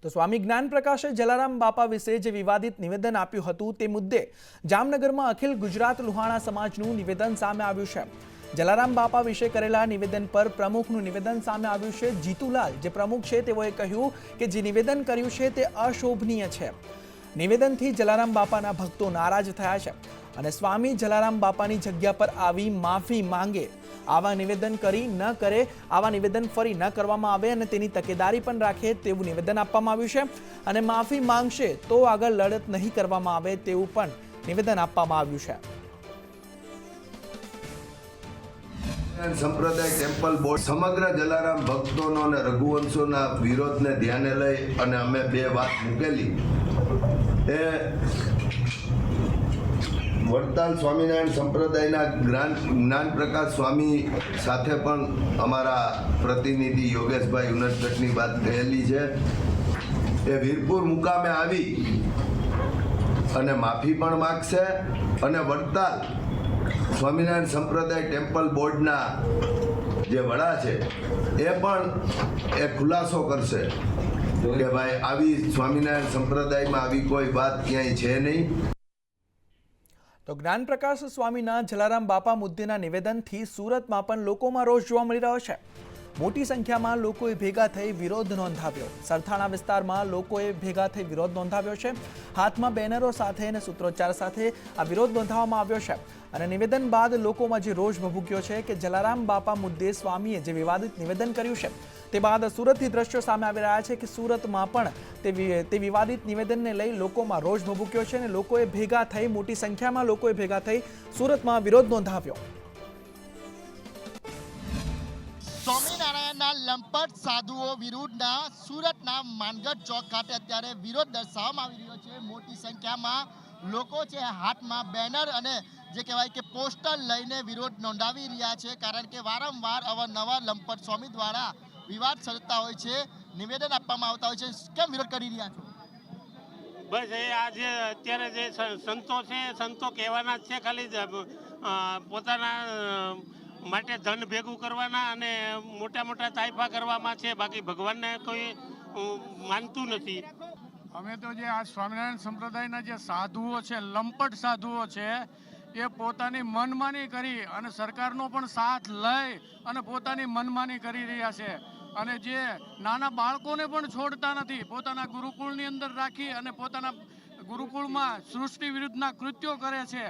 તો સ્વામી જ્ઞાનપ્રકાશે જલારામ બાપા વિશે જે વિવાદિત નિવેદન આપ્યું હતું તે મુદ્દે જામનગરમાં અખિલ ગુજરાત લુહાણા સમાજનું નિવેદન સામે આવ્યું છે। જલારામ બાપા વિશે કરેલા નિવેદન પર પ્રમુખનું નિવેદન સામે આવ્યું છે। જીતુલાલ જે પ્રમુખ છે તેઓએ કહ્યું કે જે નિવેદન કર્યું છે તે અશોભનીય છે। નિવેદનથી જલારામ બાપાના ભક્તો નારાજ થયા છે અને સ્વામી જલારામ બાપાની જગ્યા પર આવી માફી માંગે, આવા નિવેદન કરી ન કરે, આવા નિવેદન ફરી ન કરવામાં આવે અને તેની તકેદારી પણ રાખે તેવું નિવેદન આપવામાં આવ્યું છે અને માફી માંગશે તો આગળ લડત નહીં કરવામાં આવે તેવું પણ નિવેદન આપવામાં આવ્યું છે। સંપ્રદાય ટેમ્પલ બોર્ડ સમગ્ર જલારામ ભક્તોનો અને રઘુવંશોના વિરોધને ધ્યાને લઈ અને અમે બે વાત મૂકેલી। એ વડતાલ સ્વામિનારાયણ સંપ્રદાયના જ્ઞાનપ્રકાશ સ્વામી સાથે પણ અમારા પ્રતિનિધિ યોગેશભાઈ ઉનટગઢની વાત કહેલી છે। એ વીરપુર મુકામે આવી અને માફી પણ માગશે અને વડતાલ સ્વામિનારાયણ સંપ્રદાય ટેમ્પલ બોર્ડના જે વડા છે એ પણ એ ખુલાસો કરશે કે ભાઈ આવી સ્વામિનારાયણ સંપ્રદાયમાં આવી કોઈ વાત ક્યાંય છે નહીં। તો જ્ઞાનપ્રકાશ સ્વામીના જલારામ બાપા મુદ્દેના નિવેદનથી સુરતમાં પણ લોકોમાં રોષ જોવા મળી રહ્યો છે। મોટી સંખ્યામાં લોકોએ ભેગા થઈ વિરોધ નોંધાવ્યો। સરથાણા વિસ્તારમાં લોકોએ ભેગા થઈ વિરોધ નોંધાવ્યો છે। હાથમાં બેનરો સાથે અને સૂત્રોચ્ચાર સાથે આ વિરોધ નોંધાવવામાં આવ્યો છે અને નિવેદન બાદ લોકોમાં જે રોષ ભભૂક્યો છે કે જલારામ બાપા મુદ્દે સ્વામીએ જે વિવાદિત નિવેદન કર્યું છે તે બાદ સુરતથી દ્રશ્યો સામે આવી રહ્યા છે કે સુરતમાં પણ તે વિવાદિત નિવેદનને લઈ લોકોમાં રોષ ભભૂક્યો છે અને લોકોએ ભેગા થઈ, મોટી સંખ્યામાં લોકોએ ભેગા થઈ સુરતમાં વિરોધ નોંધાવ્યો। સ્વામિનારાયણના લંપટ સાધુઓ વિરુદ્ધના સુરતના માનગઢ ચોક ખાતે અત્યારે વિરોધ દર્શાવવામાં આવી રહ્યો છે। મોટી સંખ્યામાં લોકો છે હાથમાં બેનર અને જે કહેવાય કે પોસ્ટર લઈને વિરોધ નોંધાવી રહ્યા છે, કારણ કે વારંવાર અવારનવાર લંપટ સ્વામી દ્વારા વિવાદ સર્જતા હોય છે, નિવેદન આપવામાં આવતા હોય છે। કેમ વિરોધ કરી રહ્યા છો? બસ એ આજે અત્યારે જે સંતો છે, સંતો કહેવાના જ છે, ખાલી પોતાના માટે ધન ભેગું કરવાના અને મોટા મોટા તાઇફા કરવામાં છે, બાકી ભગવાનને કોઈ માનતું નથી। અમે તો જે આ સ્વામિનારાયણ સંપ્રદાયના જે સાધુઓ છે, લંપટ સાધુઓ છે, એ પોતાની મનમાની કરી અને સરકારનો પણ સાથ લઈ અને પોતાની મનમાની કરી રહ્યા છે અને જે નાના બાળકોને પણ છોડતા નથી, પોતાના ગુરુકુળની અંદર રાખી અને પોતાના ગુરુકુળમાં સૃષ્ટિ વિરુદ્ધના કૃત્યો કરે છે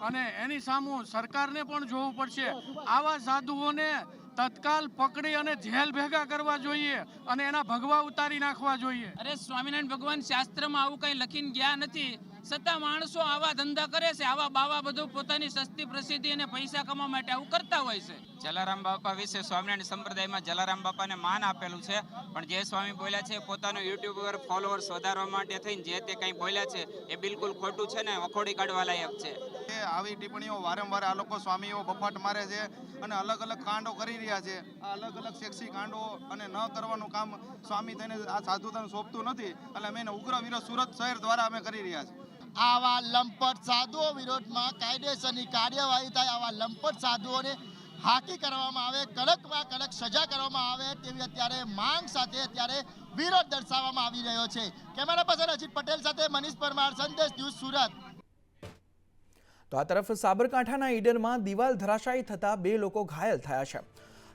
અને એની સામું સરકારને પણ જોવું પડશે। આવા સાધુઓને તત્કાલ પકડી અને જેલ ભેગા કરવા જોઈએ અને એના ભગવા ઉતારી નાખવા જોઈએ। અરે સ્વામિનારાયણ ભગવાન શાસ્ત્રમાં આવું કંઈ લખીને ગયા નથી, છતાં માણસો આવા ધંધા કરે છે, આવા બાવા બધું પોતાની સસ્તી પ્રસિદ્ધિ અને પૈસા કમાવા માટે આવું કરતા હોય છે। જલારામ બાપા વિશે સ્વામિનારાયણ સંપ્રદાયમાં જલારામ બાપાને માન આપેલું છે, પણ જે સ્વામી બોલ્યા છે પોતાનું યુટ્યુબ પર ફોલોઅર્સ વધારવા માટે થઈને જે તે કંઈ બોલ્યા છે એ બિલકુલ ખોટું છે ને વખોડી કાઢવા લાયક છે। આવી ટિપ્પણીઓ વારંવાર આ લોકો સ્વામીઓ બફાટ મારે છે અને અલગ અલગ કાંડો કરી રહ્યા છે। આ અલગ અલગ સેક્સી કાંડો અને ન કરવાનું કામ સ્વામી થઈને આ સાધુતાને સોંપતું નથી, એટલે અમે એનો ઉગ્ર વિરોધ સુરત શહેર દ્વારા અમે કરી રહ્યા છીએ। આવા લંપટ સાધુઓ વિરોધમાં કાયદેસરની કાર્યવાહી થાય, આવા લંપટ સાધુઓને હાકી કરવામાં આવે, કડકમાં કડક સજા કરવામાં આવે તેવી અત્યારે માંગ સાથે અત્યારે વિરોધ દર્શાવવામાં આવી રહ્યો છે। કેમેરા પર્સન અજીત પટેલ સાથે મનીષ પરમાર, સંદેશ ન્યૂઝ, સુરત। તો આ તરફ સાબરકાંઠાના ઈડરમાં દિવાલ ધરાશાયી થતા બે લોકો ઘાયલ થયા છે।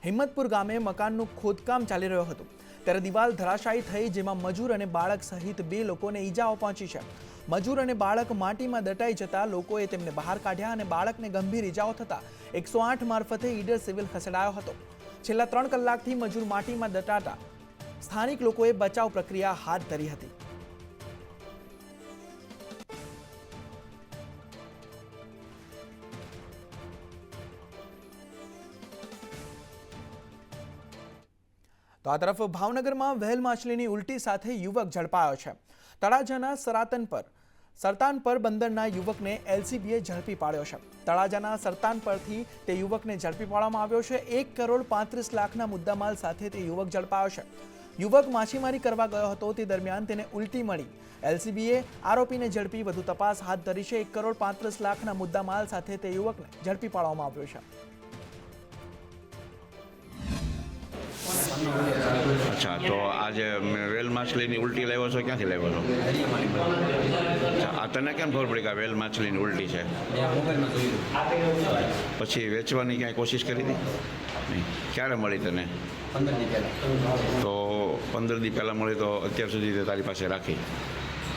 હિંમતપુર ગામે મકાનનું ખોદકામ ચાલી રહ્યું હતું ત્યારે દિવાલ ધરાશાયી થઈ, જેમાં મજૂર અને બાળક સહિત બે લોકોને ઈજાઓ પહોંચી છે। મજૂર અને બાળક માટીમાં દટાઈ જતા લોકોએ તેમને બહાર કાઢ્યા અને બાળકને ગંભીર ઈજાઓ થતા 108 મારફતે ઈડર સિવિલ ખસેડાયો હતો। છેલ્લા 3 કલાકથી મજૂર માટીમાં દટાતા સ્થાનિક લોકોએ બચાવ પ્રક્રિયા હાથ ધરી હતી। તો આ તરફ ભાવનગરમાં વ્હેલ માછલીની ઉલટી સાથે યુવક ઝડપાયો છે। તળાજાના સરતાનપર બંદરના યુવકને એલસીબીએ ઝડપી પાડ્યો છે। તળાજાના સરતાનપરથી તે યુવકને ઝડપી પાડવામાં આવ્યો છે। 1,35,00,000ના મુદ્દામાલ સાથે તે યુવક ઝડપાયો છે। યુવક માછીમારી કરવા ગયો હતો તે દરમિયાન તેને ઉલટી મળી। એલસીબીએ આરોપીને ઝડપી વધુ તપાસ હાથ ધરી છે। 1,35,00,000ના મુદ્દામાલ સાથે તે યુવકને ઝડપી પાડવામાં આવ્યો છે। અચ્છા, તો આજે વેલ માછલીની ઉલટી લાવ્યો છો, ક્યાંથી લાવ્યો છો? અચ્છા, આ તને કેમ ખબર પડી કે આ વેલ માછલીની ઉલટી છે? પછી વેચવાની ક્યાંય કોશિશ કરી હતી? નહીં. ક્યારે મળી તને? 15 દી પહેલાં. તો 15 દી પહેલાં મળી, તો અત્યાર સુધી તે તારી પાસે રાખી?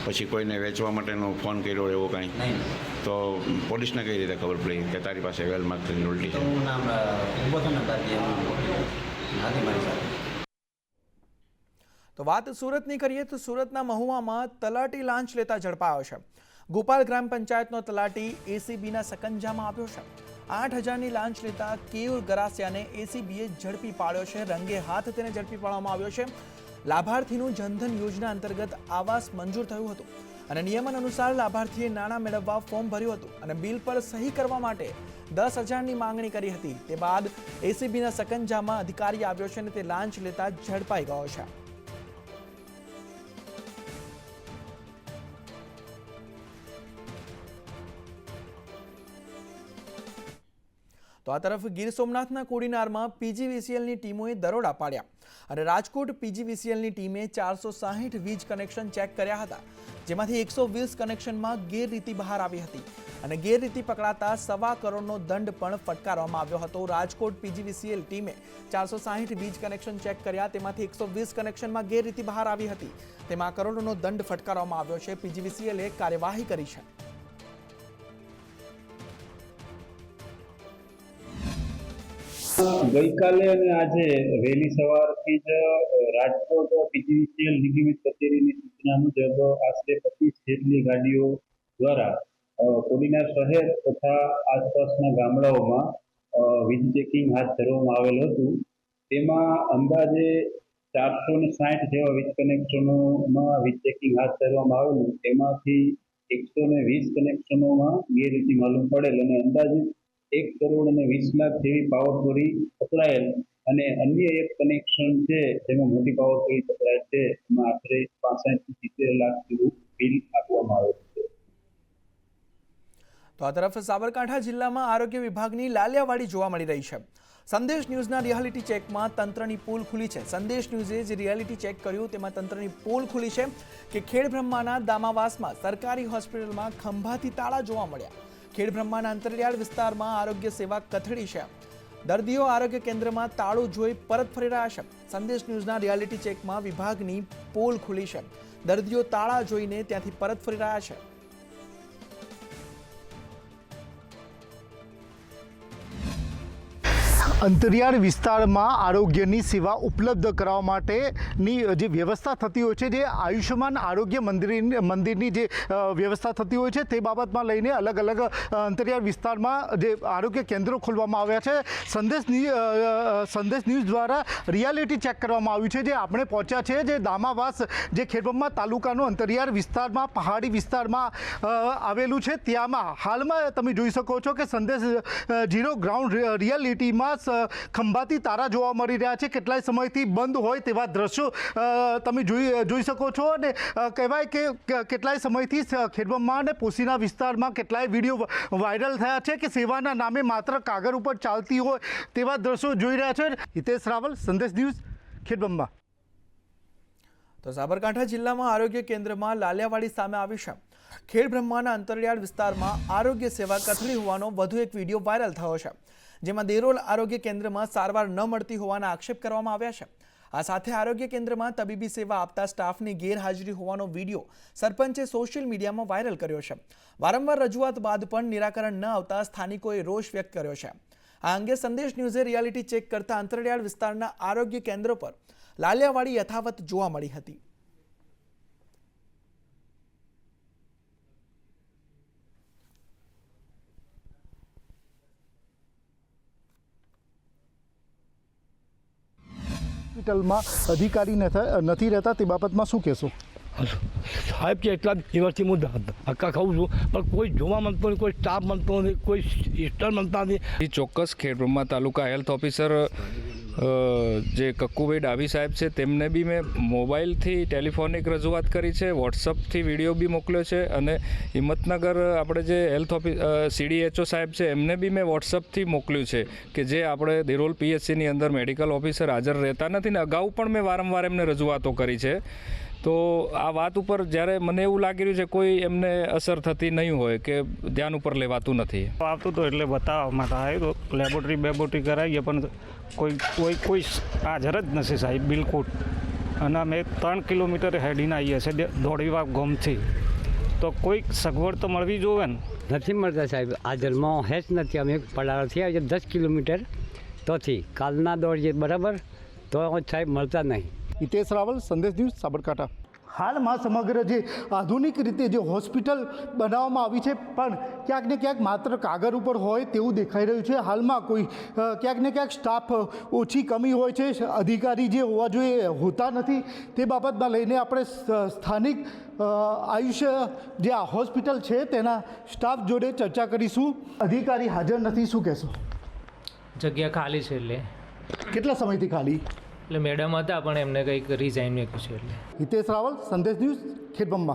પછી કોઈને વેચવા માટેનો ફોન કર્યો એવો કાંઈ? નહીં. તો પોલીસને કઈ રીતે ખબર પડી કે તારી પાસે વેલ માછલીની ઉલટી છે? હું નામ ઊભો હતો ને ત્યારથી એમ હતી મારી સાથે. તો વાત સુરતની કરીએ તો સુરતના મહુવામાં તલાટી લાંચ લેતા ઝડપાયો છે. ગોપાલ ગ્રામ પંચાયતનો તલાટી એસીબીના સકંજામાં આવ્યો છે. 8,000ની લાંચ લેતા કેયુર ગરાસિયાને એસીબીએ ઝડપી પાડ્યો છે. રંગે હાથ તેને ઝડપી પાડવામાં આવ્યો છે. લાભાર્થીનું જનધન યોજના અંતર્ગત આવાસ મંજૂર થયું હતું અને નિયમન અનુસાર લાભાર્થીએ નાણાં મેળવવા ફોર્મ ભર્યું હતું અને બિલ પર સહી કરવા માટે 10,000ની માંગણી કરી હતી. તે બાદ એસીબીના સકંજામાં અધિકારી આવ્યો છે અને તે લાંચ લેતા ઝડપાઈ ગયો છે. તો આ તરફ ગીર સોમનાથના કોડીનારમાં પીજીવીસીએલની ટીમોએ દરોડા પાડ્યા અને રાજકોટ પીજીવીસીએલની ટીમે 460 વીજ કનેક્શન ચેક કર્યા હતા, જેમાંથી 120 કનેક્શનમાં ગેરરીતિ બહાર આવી હતી અને ગેરરીતિ પકડાતા ₹1.25 કરોડનો દંડ પણ ફટકારવામાં આવ્યો હતો. રાજકોટ પીજીવીસીએલ ટીમે 460 વીજ કનેક્શન ચેક કર્યા, તેમાંથી 120 કનેક્શનમાં ગેરરીતિ બહાર આવી હતી, તેમાં કરોડોનો દંડ ફટકારવામાં આવ્યો છે. પીજીવીસીએલે કાર્યવાહી કરી છે. ગઈકાલે અને આજે વહેલી સવારથી જ રાજકોટ પીજીવીસીએલ નિગમિત કચેરીની સૂચના મુજબ આશરે 25 જેટલી ગાડીઓ દ્વારા કોડીનાર શહેર તથા આસપાસના ગામડાઓમાં વીજ ચેકિંગ હાથ ધરવામાં આવેલ હતું. તેમાં અંદાજે 460 જેવા વીજ કનેક્શનોમાં વીજ ચેકિંગ હાથ ધરવામાં આવેલું. તેમાંથી 120 કનેક્શનોમાં ગેરરીતિ માલુમ પડેલ અને અંદાજે 1 કરોડ અને 20 લાખ જેવી પાવરચોરી પકડાયેલ અને અન્ય એક કનેક્શન છે જેમાં મોટી પાવરચોરી પકડાયેલ છે, એમાં આશરે 65 થી 70 લાખ જેવું બિલ આપવામાં આવેલ છે. તો આ તરફ સાબરકાંઠા જિલ્લામાં આરોગ્ય વિભાગની લાલિયાવાડી જોવા મળી રહી છે. સંદેશ ન્યૂઝના રિયાલિટી ચેકમાં તંત્રની પોલ ખુલી છે. સંદેશ ન્યૂઝે જે રિયાલિટી ચેક કર્યું તેમાં તંત્રની પોલ ખુલી છે કે ખેડબ્રહ્માના દામાવાસમાં સરકારી હોસ્પિટલમાં ખંભાથી તાળા જોવા મળ્યા. ખેડબ્રહ્માના અંતરિયાળ વિસ્તારમાં આરોગ્ય સેવા કથળી છે. દર્દીઓ આરોગ્ય કેન્દ્રમાં તાળું જોઈ પરત ફરી રહ્યા છે. સંદેશ ન્યૂઝના રિયાલિટી ચેકમાં વિભાગની પોલ ખુલી છે. દર્દીઓ તાળા જોઈને ત્યાંથી પરત ફરી રહ્યા છે. અંતરિયાળ વિસ્તારમાં આરોગ્યની સેવા ઉપલબ્ધ કરાવવા માટેની જે વ્યવસ્થા થતી હોય છે, જે આયુષ્યમાન આરોગ્ય મંદિરની જે વ્યવસ્થા થતી હોય છે, તે બાબતમાં લઈને અલગ અલગ અંતરિયાળ વિસ્તારમાં જે આરોગ્ય કેન્દ્રો ખોલવામાં આવ્યા છે. સંદેશ ન્યૂઝ દ્વારા રિયાલિટી ચેક કરવામાં આવ્યું છે. જે આપણે પહોંચ્યા છે જે દામાવાસ, જે ખેડબ્રહ્મા તાલુકાનો અંતરિયાળ વિસ્તારમાં પહાડી વિસ્તારમાં આવેલું છે, ત્યાંમાં હાલમાં તમે જોઈ શકો છો કે સંદેશ ઝીરો ગ્રાઉન્ડ રિયાલિટીમાં ખંભાતી તારા જોવા મળી રહ્યા છે. કેટલાય સમયથી બંધ હોય તેવા દ્રશ્યો તમે જોઈ શકો છો અને કહેવાય કે કેટલાય સમયથી ખેડબ્રહ્મા અને પોશીના વિસ્તારમાં કેટલાય વિડીયો વાયરલ થયા છે કે સેવાના નામે માત્ર કાગળ ઉપર ચાલતી હોય તેવા દ્રશ્યો જોઈ રહ્યા છે. હિતેશ રાવલ, સંદેશ ન્યૂઝ, ખેડબ્રહ્મા. તો સાબરકાંઠા જિલ્લામાં આરોગ્ય કેન્દ્રમાં લાલિયાવાડી સામે આવી છે. ખેડબ્રહ્માના અંતરિયાળ વિસ્તારમાં આરોગ્ય સેવા કથળી હોવાનો વધુ એક વિડીયો વાયરલ થયો છે, જેમાં દેરોલ આરોગ્ય કેન્દ્રમાં સારવાર ન મળતી હોવાના આક્ષેપ કરવામાં આવ્યા છે. આ સાથે આરોગ્ય કેન્દ્રમાં તબીબી સેવા આપતા સ્ટાફની ગેરહાજરી હોવાનો વિડીયો સરપંચે સોશિયલ મીડિયામાં વાયરલ કર્યો છે. વારંવાર રજૂઆત બાદ પણ નિરાકરણ ન આવતા સ્થાનિકોએ રોષ વ્યક્ત કર્યો છે. આ અંગે સંદેશ ન્યૂઝે રિયાલિટી ચેક કરતા અંતરિયાળ વિસ્તારના આરોગ્ય કેન્દ્રો પર લાલિયાવાડી યથાવત જોવા મળી હતી. હોસ્પિટલમાં અધિકારી નથી રહેતા તે બાબતમાં શું કહેશો? સાહેબ કે એટલા દિવસથી હું ધક્કા ખાઉં છું, પણ કોઈ જોવા માંગતો નહીં, કોઈ સ્ટાફ માંગતો નથી, કોઈ સિસ્ટર માંગતા નથી. ચોક્કસ ખેડબ્રહ્મા તાલુકા હેલ્થ ઓફિસર જે કક્કુભાઈ ડાભી સાહેબ છે તેમને બી મેં મોબાઈલથી ટેલિફોનિક રજૂઆત કરી છે, વોટ્સઅપથી વિડીયો બી મોકલ્યો છે, અને હિંમતનગર આપણે જે હેલ્થ CDHO સાહેબ છે એમને બી મેં વોટ્સઅપથી મોકલ્યું છે કે જે આપણે દેરોલ PHCની અંદર મેડિકલ ઓફિસર હાજર રહેતા નથી ને અગાઉ પણ મેં વારંવાર એમને રજૂઆતો કરી છે. તો આ વાત ઉપર જ્યારે મને એવું લાગી રહ્યું છે કોઈ એમને અસર થતી નહીં હોય કે ધ્યાન ઉપર લેવાતું નથી. આવતું તો એટલે બતાવવા માટે આવ્યો તો લેબોરેટરી કરાવીએ પણ કોઈ હાજર જ નથી સાહેબ બિલકુલ. અને અમે 3 કિલોમીટર હેડીને આવીએ છીએ દોડવીવા ગામથી, તો કોઈ સગવડ તો મળવી જોવે ને. નથી મળતા સાહેબ, હાજરમાં હે જ નથી. અમે પડારાથી આવીએ 10 કિલોમીટર તોથી કાલના દોડીએ બરાબર, તો સાહેબ મળતા નહીં. હિતેશ રાવલ, સંદેશ ન્યૂઝ, સાબરકાંઠા. હાલમાં સમગ્ર જે આધુનિક રીતે જે હોસ્પિટલ બનાવવામાં આવી છે પણ ક્યાંક ને ક્યાંક માત્ર કાગળ ઉપર હોય તેવું દેખાઈ રહ્યું છે. હાલમાં કોઈ ક્યાંક ને ક્યાંક સ્ટાફ ઓછી કમી હોય છે, અધિકારી જે હોવા જોઈએ હોતા નથી. તે બાબતમાં લઈને આપણે સ્થાનિક આયુષ્ય જે આ હોસ્પિટલ છે તેના સ્ટાફ જોડે ચર્ચા કરીશું. અધિકારી હાજર નથી, શું કહેશો? જગ્યા ખાલી છે. એટલે કેટલા સમયથી ખાલી? એટલે મેડમ હતા પણ એમને કંઈક રિઝાઇન મૂક્યું છે. એટલે હિતેશ રાવલ, સંદેશ ન્યૂઝ, ખેડબ્રહ્મા.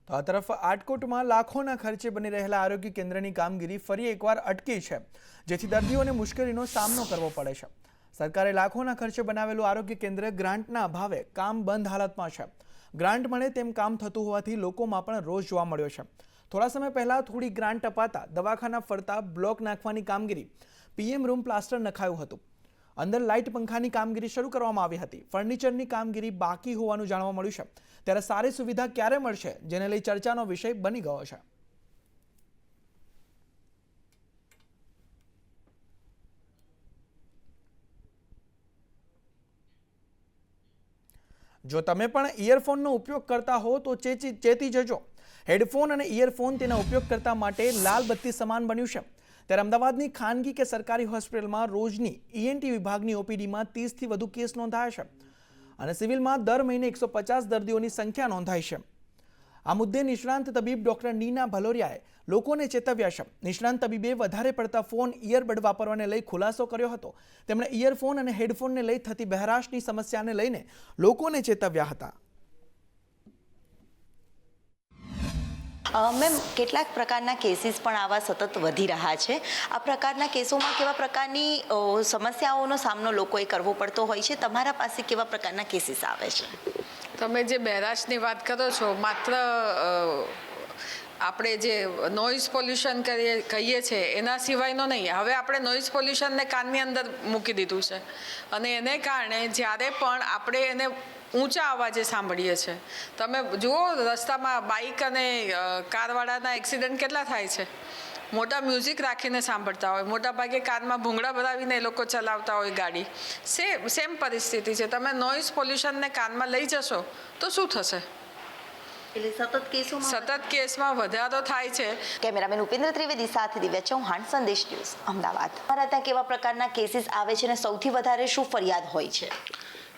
તો આ તરફ આટકોટમાં લાખોના ખર્ચે બની રહેલા આરોગ્ય કેન્દ્રની કામગીરી ફરી એકવાર અટકી છે, જેથી દર્દીઓને મુશ્કેલીનો સામનો કરવો પડે છે. સરકારે લાખોના ખર્ચે બનાવેલું આરોગ્ય કેન્દ્ર ગ્રાન્ટના અભાવે કામ બંધ હાલતમાં છે. ગ્રાન્ટ મળે તેમ કામ થતું હોવાથી લોકોમાં પણ રોષ જોવા મળ્યો છે. થોડા સમય પહેલાં થોડી ગ્રાન્ટ અપાતા દવાખાના ફરતા બ્લોક નાખવાની કામગીરી, PM રૂમ પ્લાસ્ટર નખાયું હતું, અંદર લાઇટ પંખાની કામગીરી શરૂ કરવામાં આવી હતી. ફર્નિચરની કામગીરી બાકી હોવાનું જાણવા મળ્યું છે. ત્યારે સારી સુવિધા ક્યારે મળશે જેને લઈ ચર્ચાનો વિષય બની ગયો છે. જો તમે પણ ઇયરફોનનો ઉપયોગ કરતા હો તો ચેતી જજો. હેડફોન અને ઇયરફોન તેના ઉપયોગ કરતા માટે લાલ બત્તી સમાન બન્યું છે. ત્યારે અમદાવાદની ખાનગી કે સરકારી હોસ્પિટલમાં રોજની ENT વિભાગની OPDમાં 30થી વધુ કેસ નોંધાયા છે અને સિવિલમાં દર મહિને 150 દર્દીઓની સંખ્યા નોંધાઈ છે. આ મુદ્દે નિષ્ણાંત તબીબ ડોક્ટર નીના ભલોરિયાએ લોકોને ચેતવ્યા છે. નિષ્ણાંત તબીબે વધારે પડતા ફોન ઇયરબડ વાપરવાને લઈ ખુલાસો કર્યો હતો. તેમણે ઇયરફોન અને હેડફોનને લઈ થતી બહેરાશની સમસ્યાને લઈને લોકોને ચેતવ્યા હતા. મેમ, કેટલાક પ્રકારના કેસીસ પણ આવા સતત વધી રહ્યા છે. આ પ્રકારના કેસોમાં કેવા પ્રકારની સમસ્યાઓનો સામનો લોકોએ કરવો પડતો હોય છે? તમારા પાસે કેવા પ્રકારના કેસીસ આવે છે? તમે જે બહેરાશની વાત કરો છો, માત્ર આપણે જે નોઇઝ પોલ્યુશન કહીએ છીએ એના સિવાયનો નહીં. હવે આપણે નોઇઝ પોલ્યુશનને કાનની અંદર મૂકી દીધું છે અને એને કારણે જ્યારે પણ આપણે એને ઊંચા અવાજે સાંભળીએ છીએ. તમે જુઓ રસ્તામાં બાઇક અને કારવાળાના એક્સિડન્ટ કેટલા થાય છે. મોટા મ્યુઝિક રાખીને સાંભળતા હોય, મોટા ભાગે કાનમાં ભૂંગળા ભરાવીને એ લોકો ચલાવતા હોય ગાડી. સેમ પરિસ્થિતિ છે. તમે નોઇઝ પોલ્યુશનને કાનમાં લઈ જશો તો શું થશે? એટલે સતત કેસમાં વધારો થાય છે. કેમેરામેન ઉપેન્દ્ર ત્રિવેદી સાથે દિવ્યા ચૌહાણ, સંદેશ ન્યૂઝ, અમદાવાદ. તમારા ત્યાં કેવા પ્રકારના કેસીસ આવે છે અને સૌથી વધારે શું ફરિયાદ હોય છે?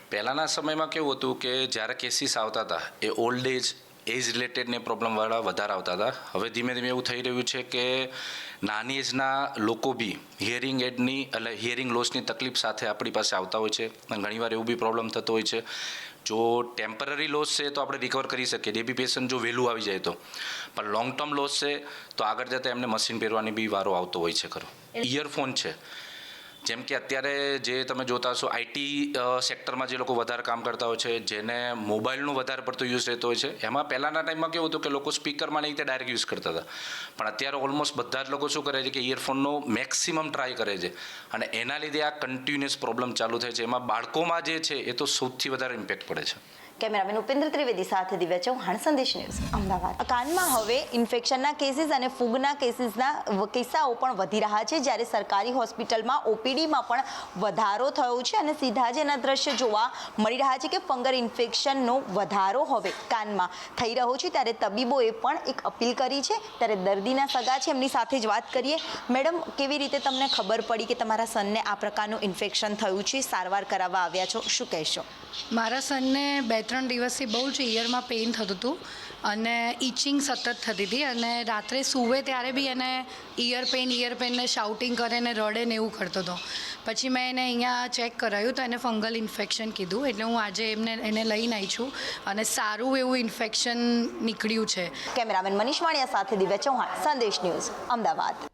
પહેલાંના સમયમાં કેવું હતું કે જ્યારે કેસીસ આવતા હતા એ ઓલ્ડ એજ રિલેટેડને પ્રોબ્લેમવાળા વધારે આવતા હતા. હવે ધીમે ધીમે એવું થઈ રહ્યું છે કે નાની એજના લોકો બી હિયરિંગ એડની એટલે હિયરિંગ લોસની તકલીફ સાથે આપણી પાસે આવતા હોય છે. ઘણીવાર એવું બી પ્રોબ્લેમ થતો હોય છે. જો ટેમ્પરરી લોસ છે તો આપણે રિકવર કરી શકીએ, ડેબી પેશન્ટ જો વહેલું આવી જાય તો. પણ લોંગ ટર્મ લોસ છે તો આગળ જતાં એમને મશીન પહેરવાની બી વારો આવતો હોય છે ખરો. ઇયરફોન છે, જેમ કે અત્યારે જે તમે જોતા હશો IT સેક્ટરમાં જે લોકો વધારે કામ કરતા હોય છે, જેને મોબાઈલનો વધારે પડતો યુઝ રહેતો હોય છે, એમાં પહેલાંના ટાઈમમાં કેવું હતું કે લોકો સ્પીકરમાં નહીં રીતે ડાયરેક્ટ યુઝ કરતા હતા. પણ અત્યારે ઓલમોસ્ટ બધા જ લોકો શું કરે છે કે ઇયરફોનનો મેક્સિમમ ટ્રાય કરે છે અને એના લીધે આ કન્ટિન્યુઅસ પ્રોબ્લેમ ચાલુ થાય છે. એમાં બાળકોમાં જે છે એ તો સૌથી વધારે ઇમ્પેક્ટ પડે છે. કેમેરામેન ઉપેન્દ્ર ત્રિવેદી સાથે દિવ્યા ચૌહાણ, સંદેશ ન્યૂઝ, અમદાવાદ. કાનમાં હવે ઇન્ફેક્શનના કેસીસ અને ફૂગના કિસ્સાઓ પણ વધી રહ્યા છે. જ્યારે સરકારી હોસ્પિટલમાં OPDમાં પણ વધારો થયો છે અને સીધા જ એના દ્રશ્ય જોવા મળી રહ્યા છે કે ફંગલ ઇન્ફેક્શનનો વધારો હવે કાનમાં થઈ રહ્યો છે. ત્યારે તબીબોએ પણ એક અપીલ કરી છે. ત્યારે દર્દીના સગા છે, એમની સાથે જ વાત કરીએ. મેડમ, કેવી રીતે તમને ખબર પડી કે તમારા સનને આ પ્રકારનું ઇન્ફેક્શન થયું છે? સારવાર કરાવવા આવ્યા છો, શું કહેશો? મારા સનને 2-3 દિવસથી બહુ જ ઇયરમાં પેઇન થતું હતું અને ઇચિંગ સતત થતી હતી અને રાત્રે સૂવે ત્યારે બી એને ઇયર પેનને શાઉટિંગ કરે ને રડે ને એવું કરતો હતો. પછી મેં એને અહીંયા ચેક કરાયું તો એને ફંગલ ઇન્ફેક્શન કીધું, એટલે હું આજે એને લઈને આવી છું અને સારું એવું ઇન્ફેક્શન નીકળ્યું છે. કેમેરામેન મનીષ વાણિયા સાથે દિવ્યા ચૌહાણ, સંદેશ ન્યૂઝ, અમદાવાદ.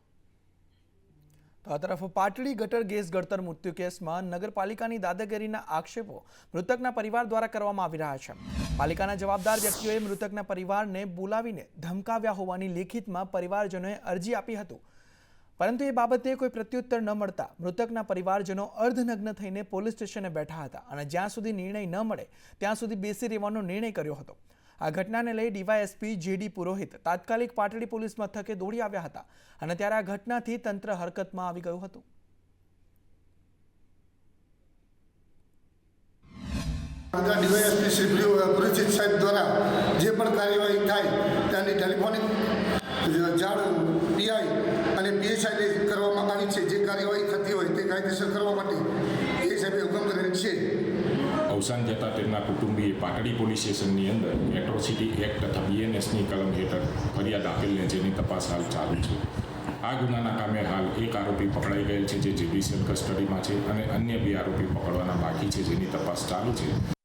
તો આ તરફ પાટડી ગટર ગેસ ગળતર મૃત્યુ કેસમાં નગરપાલિકાની દાદાગીરીના આક્ષેપો મૃતકના પરિવાર દ્વારા કરવામાં આવી રહ્યા છે. પાલિકાના જવાબદાર વ્યક્તિઓએ મૃતકના પરિવારને બોલાવીને ધમકાવ્યા હોવાની લેખિતમાં પરિવારજનોએ અરજી આપી હતી, પરંતુ એ બાબતે કોઈ પ્રત્યુત્તર ન મળતા મૃતકના પરિવારજનો અર્ધનગ્ન થઈને પોલીસ સ્ટેશને બેઠા હતા અને જ્યાં સુધી નિર્ણય ન મળે ત્યાં સુધી બેસી રહેવાનો નિર્ણય કર્યો હતો. આ ઘટનાને લઈ ડીવાયએસપી જેડી પુરોહિત તાત્કાલિક પાટડી પોલીસ મથકે દોડી આવ્યા હતા અને ત્યારે આ ઘટનાથી તંત્ર હરકતમાં આવી ગયું હતું. ડીવાયએસપી શ્રી પુરોહિત સાહેબ દ્વારા જે પણ કાર્યવાહી થાય ત્યાંની ટેલિફોનિક જાણ પીઆઈ અને પીએસઆઈને કરવામાં આવી છે. જે કાર્યવાહી થતી હોય તે કાયદેસર કરવા માટે એ સાહેબે હુકમ કરેલ છે. અવસાન જતાં તેમના કુટુંબીએ પાટડી પોલીસ સ્ટેશનની અંદર એટ્રોસિટી એક્ટ તથા બીએનએસની કલમ હેઠળ ફરિયાદ આપેલ છે, જેની તપાસ હાલ ચાલુ છે. આ ગુનાના કામે હાલ એક આરોપી પકડાઈ ગયેલ છે, જે જ્યુડિશિયલ કસ્ટડીમાં છે અને અન્ય 2 આરોપી પકડવાના બાકી છે, જેની તપાસ ચાલુ છે.